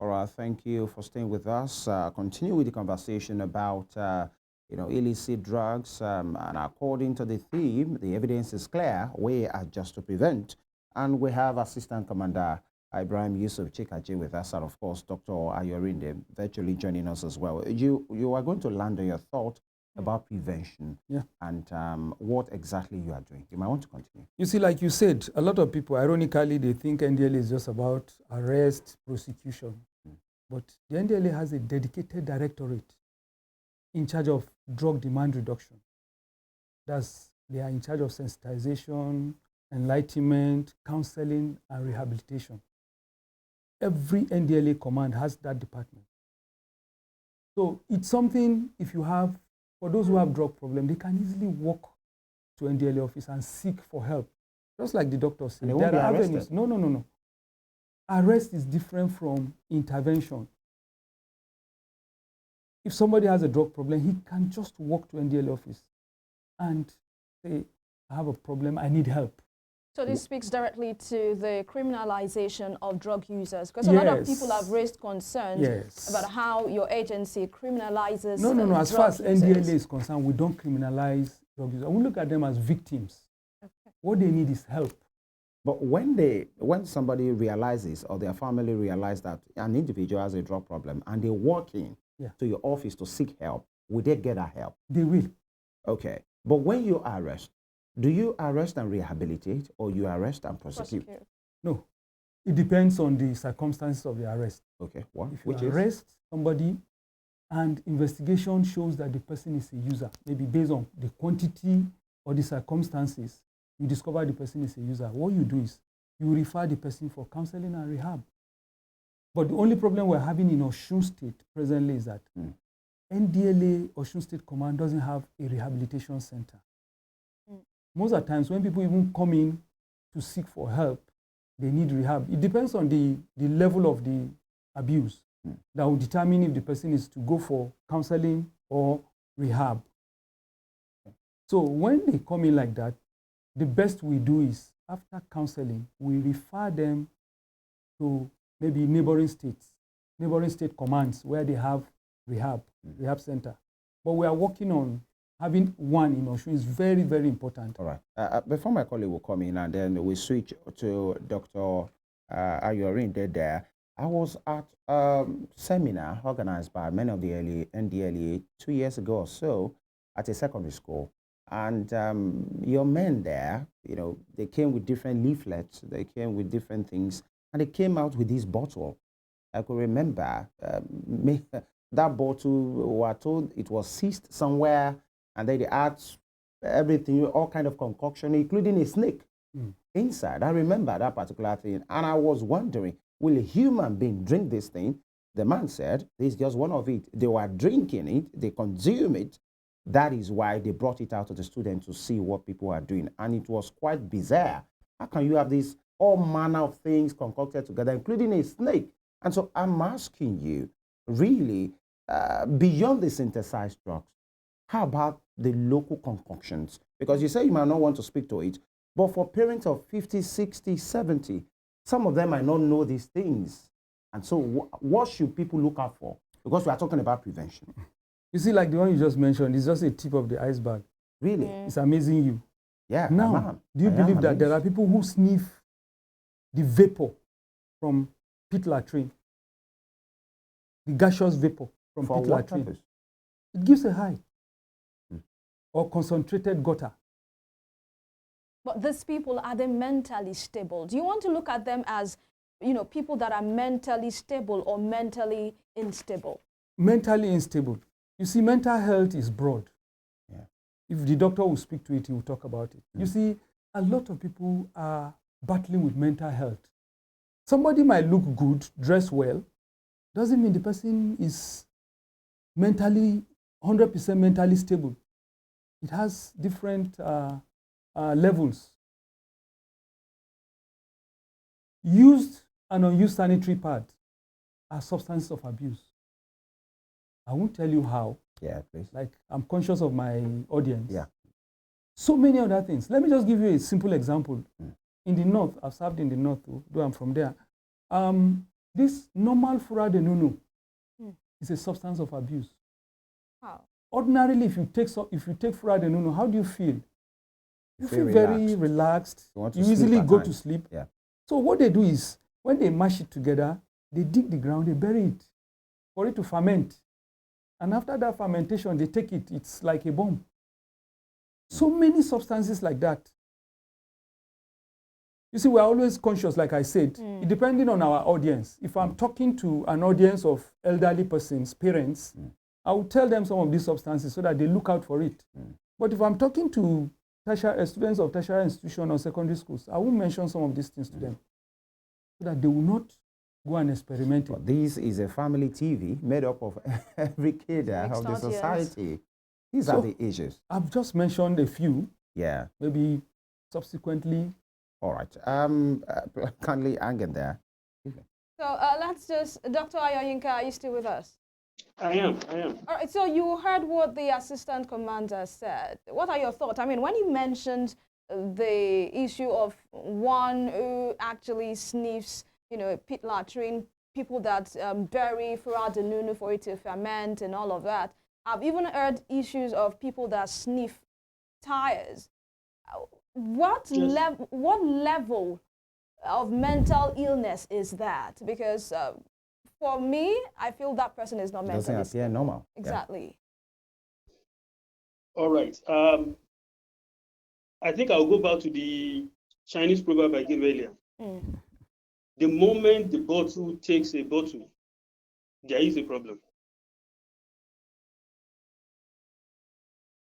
All right, thank you for staying with us. Continue with the conversation about, illicit drugs. And according to the theme, the evidence is clear. We are just to prevent. And we have Assistant Commander Ibrahim Yusuf Chikaji with us, and of course, Dr. Ayorinde virtually joining us as well. You are going to land on your thought about prevention and what exactly you are doing. You might want to continue. You see, like you said, a lot of people, ironically, they think NDLEA is just about arrest, prosecution. But the NDLEA has a dedicated directorate in charge of drug demand reduction. They are in charge of sensitization, enlightenment, counseling, and rehabilitation. Every NDLEA command has that department. So it's something, if you have, for those who have drug problem, they can easily walk to NDLEA office and seek for help. Just like the doctor said. There are avenues. No. Arrest is different from intervention. If somebody has a drug problem, he can just walk to NDLEA office and say, I have a problem, I need help. So this speaks directly to the criminalization of drug users, because a lot of people have raised concerns about how your agency criminalizes No. As far as users. NDLEA is concerned, we don't criminalize drug users. We look at them as victims. Okay. What they need is help. But when somebody realizes or their family realizes that an individual has a drug problem and they walk in to your office to seek help, will they get that help? They will. Okay. But when you arrest, do you arrest and rehabilitate, or you arrest and prosecute? No. It depends on the circumstances of the arrest. Okay. What? If you arrest somebody and investigation shows that the person is a user, maybe based on the quantity or the circumstances, you discover the person is a user, what you do is you refer the person for counseling and rehab. But the only problem we're having in Osun State presently is that NDLEA Osun State Command doesn't have a rehabilitation center. Most of the times when people even come in to seek for help, they need rehab. It depends on the level of the abuse that will determine if the person is to go for counseling or rehab. So when they come in like that, the best we do is, after counseling, we refer them to maybe neighboring state commands where they have rehab center. But we are working on having one in Osun. Is very, very important. All right. Before my colleague will come in and then we switch to Dr. Ayorinde there, I was at a seminar organized by many of the NDLEA 2 years ago or so at a secondary school. And your men there, they came with different leaflets, they came with different things, and they came out with this bottle. I could remember that bottle, we were told it was seized somewhere, and they add everything, all kind of concoction, including a snake inside. I remember that particular thing, and I was wondering, will a human being drink this thing? The man said, this is just one of it. They were drinking it, they consume it. That is why they brought it out to the students to see what people are doing. And it was quite bizarre. How can you have this all manner of things concocted together, including a snake? And so I'm asking you, really, beyond the synthesized drugs, how about the local concoctions? Because you say you might not want to speak to it, but for parents of 50, 60, 70, some of them might not know these things. And so what should people look out for? Because we are talking about prevention. You see, like the one you just mentioned, is just a tip of the iceberg. Really? It's amazing you. Yeah. Now, do you believe that there are people who sniff the vapor from pit latrine? The gaseous vapor from pit latrine. Purpose? It gives a high. Or concentrated gutter. But these people, are they mentally stable? Do you want to look at them as, people that are mentally stable or mentally unstable? Mentally unstable. You see, mental health is broad. Yeah. If the doctor will speak to it, he will talk about it. You see, a lot of people are battling with mental health. Somebody might look good, dress well, doesn't mean the person is mentally, 100% mentally stable. It has different levels. Used and unused sanitary pads are substances of abuse. I won't tell you how. Yeah, please. Like, I'm conscious of my audience. Yeah. So many other things. Let me just give you a simple example. In the north, I've served in the north, though I'm from there. This normal furadenunu is a substance of abuse. How? Ordinarily, if you take furadenunu, how do you feel? You feel very relaxed. You easily go to sleep. Yeah. So what they do is, when they mash it together, they dig the ground, they bury it for it to ferment. And after that fermentation, they take it. It's like a bomb. So many substances like that. You see, we're always conscious, like I said, depending on our audience. If I'm talking to an audience of elderly persons, parents, I will tell them some of these substances so that they look out for it. But if I'm talking to students of tertiary institution or secondary schools, I will mention some of these things to them so that they will not go and experiment. But this is a family TV made up of every kid of the society. These are the issues. I've just mentioned a few. Yeah. Maybe subsequently. All right. Kindly hang in there. So let's just, Dr. Ayoyinka, are you still with us? I am. All right, so you heard what the assistant commander said. What are your thoughts? I mean, when you mentioned the issue of one who actually sniffs, you know, pit latrine, people that bury furadenunu for it to ferment and all of that. I've even heard issues of people that sniff tires. What level of mental illness is that? Because for me, I feel that person is not mentally doesn't appear normal. Exactly. Yeah. All right. I think I'll go back to the Chinese proverb I gave earlier. The moment the bottle takes a bottle, there is a problem.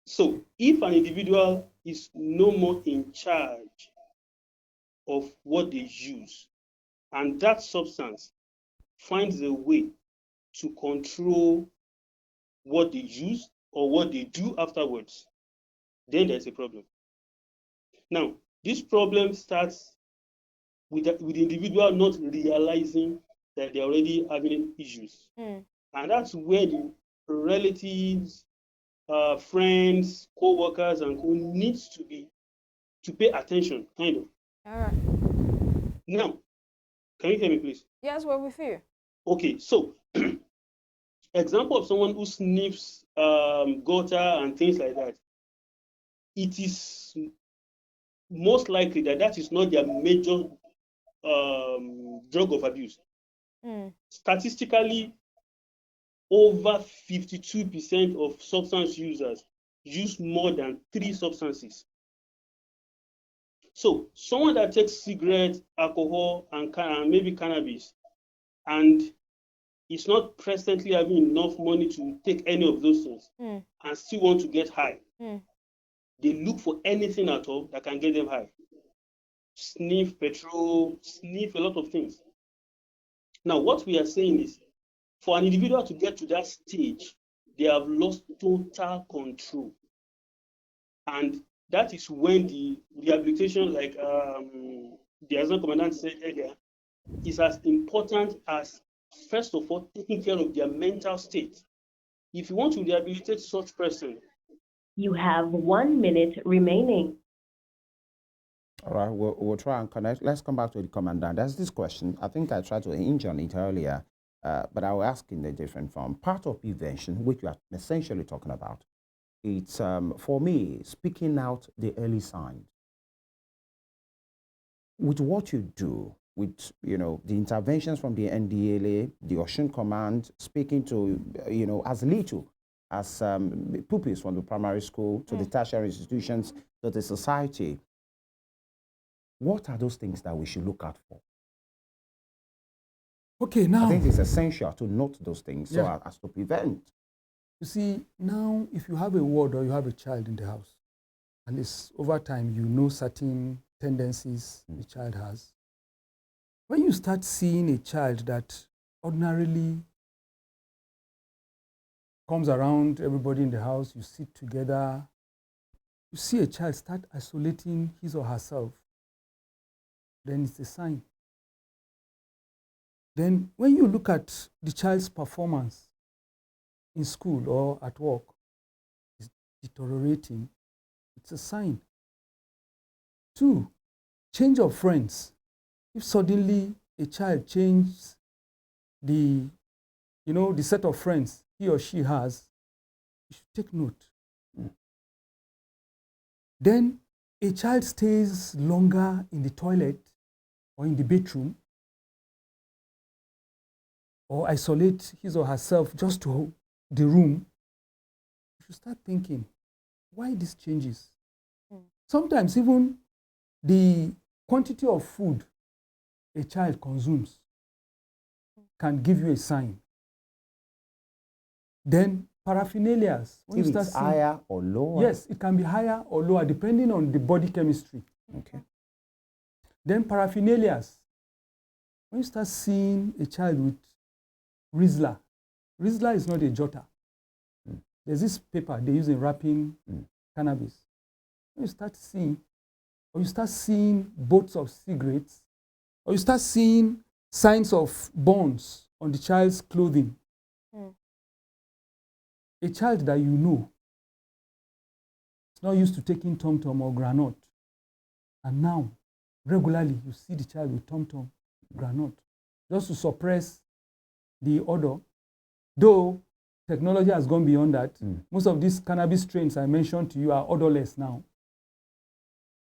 So if an individual is no more in charge of what they use, and that substance finds a way to control what they use or what they do afterwards, then there's a problem. Now, this problem starts with the individual not realizing that they're already having issues. And that's where the relatives, friends, co-workers, and who needs to pay attention, kind of. All right. Now, can you hear me, please? Yes, we're with you. Okay, so example of someone who sniffs gutter and things like that, it is most likely that is not their major drug of abuse. Statistically, over 52% of substance users use more than 3 substances. So someone that takes cigarettes, alcohol, and maybe cannabis, and is not presently having enough money to take any of those things, and still want to get high, they look for anything at all that can get them high. Sniff petrol, sniff a lot of things. Now, what we are saying is, for an individual to get to that stage, they have lost total control. And that is when the rehabilitation, like the Assistant Commandant said earlier, is as important as, first of all, taking care of their mental state. If you want to rehabilitate such person, you have 1 minute remaining. All right, we'll try and connect. Let's come back to the Commandant. There's this question. I think I tried to hinge on it earlier, but I will ask in a different form. Part of prevention, which you are essentially talking about, it's, for me, speaking out the early signs. With what you do, with, you know, the interventions from the NDLEA, the Osun Command, speaking to, you know, as little as pupils from the primary school to the tertiary institutions to the society, what are those things that we should look out for? Okay, now I think it's essential to note those things so as to prevent. You see, now if you have a ward or you have a child in the house, and it's over time, you know certain tendencies the child has. When you start seeing a child that ordinarily comes around everybody in the house, you sit together, you see a child start isolating his or herself, then it's a sign. Then when you look at the child's performance in school or at work, it's deteriorating, it's a sign. 2, change of friends. If suddenly a child changes the, the set of friends he or she has, you should take note. Then a child stays longer in the toilet or in the bedroom, or isolate his or herself just to the room. You should start thinking, why these changes? Sometimes even the quantity of food a child consumes can give you a sign. Then paraphernalias. If it's higher or lower? Yes, it can be higher or lower depending on the body chemistry. Okay. Then paraphernalias. When you start seeing a child with Rizla, Rizla is not a jotter. There's this paper they use in wrapping cannabis. When you start seeing, or you start seeing boats of cigarettes, or you start seeing signs of burns on the child's clothing, a child that you know is not used to taking tom-tom or granite, and now regularly you see the child with tom-tom, granite, just to suppress the odor. Though technology has gone beyond that, most of these cannabis strains I mentioned to you are odorless now.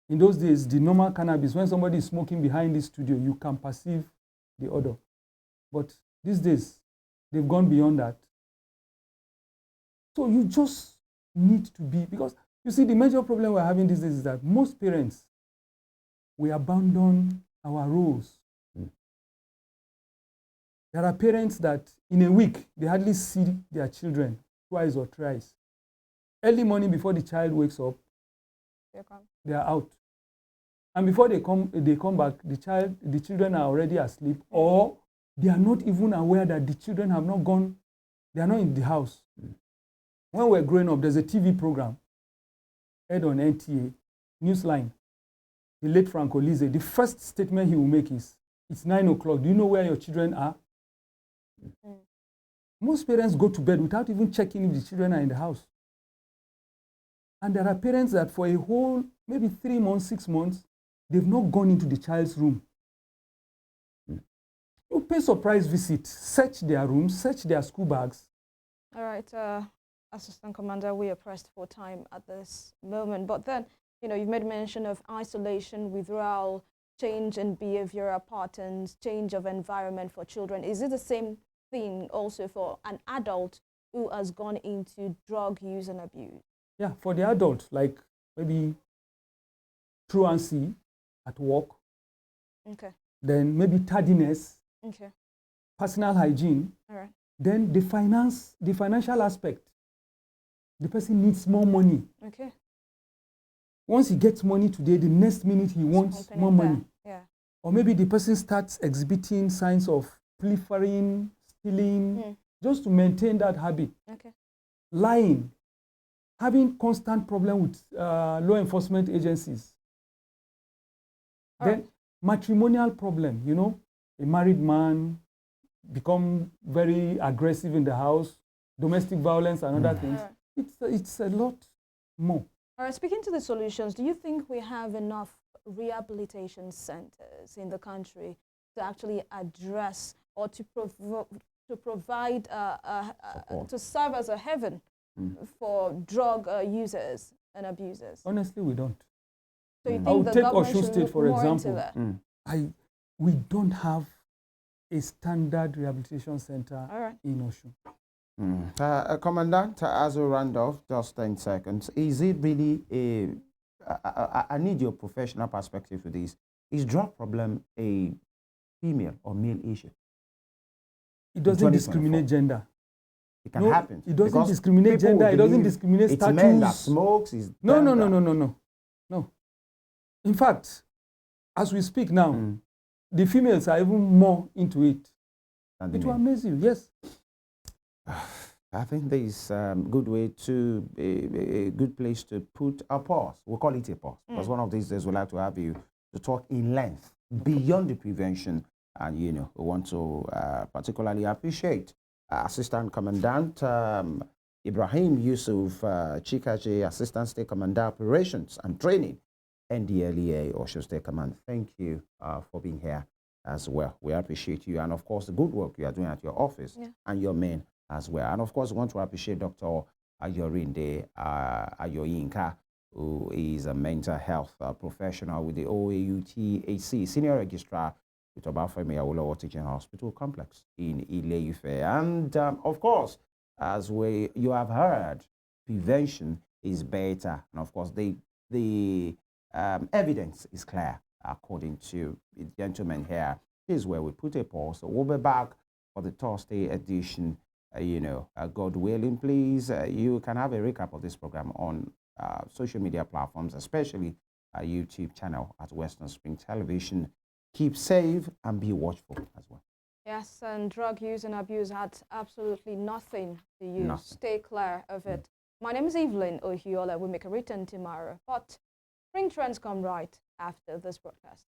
In those days, the normal cannabis, when somebody is smoking behind this studio, you can perceive the odor. But these days, they've gone beyond that. So you just need to be, because you see, the major problem we're having these days is that most parents, we abandon our roles. There are parents that in a week, they hardly see their children twice or thrice. Early morning before the child wakes up, they are out. And before they come back, the children are already asleep, or they are not even aware that the children have not gone, they are not in the house. When we're growing up, there's a TV program, aired on NTA, Newsline. The late Franco Lise, the first statement he will make is, it's 9 o'clock. Do you know where your children are? Most parents go to bed without even checking if the children are in the house. And there are parents that for a whole, maybe 3 months, 6 months, they've not gone into the child's room. You pay surprise visit, search their rooms, search their school bags. All right, Assistant Commander, we are pressed for time at this moment. But then, you've made mention of isolation, withdrawal, change in behavioral patterns, change of environment for children. Is it the same thing also for an adult who has gone into drug use and abuse? Yeah, for the adult, like maybe truancy at work. Okay. Then maybe tardiness. Okay. Personal hygiene. All right. Then the financial aspect. The person needs more money. Okay. Once he gets money today, the next minute he wants more money. Yeah. Or maybe the person starts exhibiting signs of pilfering, stealing, just to maintain that habit. Okay. Lying, having constant problem with law enforcement agencies. Then matrimonial problem, a married man become very aggressive in the house, domestic violence and other things. It's a lot more. All right, speaking to the solutions, do you think we have enough rehabilitation centers in the country to actually address or to provide, to serve as a haven for drug users and abusers? Honestly, we don't. So you think I would the take government Osun should State, look for more example. into that? We don't have a standard rehabilitation center in Osun. Commandant, as we round off, just 10 seconds, is it really I need your professional perspective for this. Is drug problem a female or male issue? It doesn't discriminate gender. It can happen. It doesn't discriminate gender. It doesn't discriminate status. It's men that smokes. No. In fact, as we speak now, the females are even more into it. It will amaze you, yes. I think there is a good way to, a good place to put a pause. We'll call it a pause. Because one of these days we'd like to have you to talk in length beyond the prevention. And, we want to particularly appreciate Assistant Commandant Ibrahim Yusuf, Chikaji, Assistant State Commander Operations and Training, NDLEA, Osun State Command. Thank you for being here. as well. We appreciate you, and of course, the good work you are doing at your office and your men as well. And of course, we want to appreciate Dr. Ayorinde Ayoyinka, who is a mental health professional with the OAUTHC Senior Registrar with Femi Teaching Hospital Complex in Ile-Ife. And of course, as you have heard, prevention is better. And of course, the evidence is clear, according to the gentleman here. This is where we put a pause. So we'll be back for the Thursday edition. God willing, please, you can have a recap of this program on social media platforms, especially our YouTube channel at Western Spring Television. Keep safe and be watchful as well. Yes, and drug use and abuse had absolutely nothing to use. Stay clear of it. My name is Evelyn Ohiolei. We'll make a return tomorrow, but spring trends come right after this broadcast.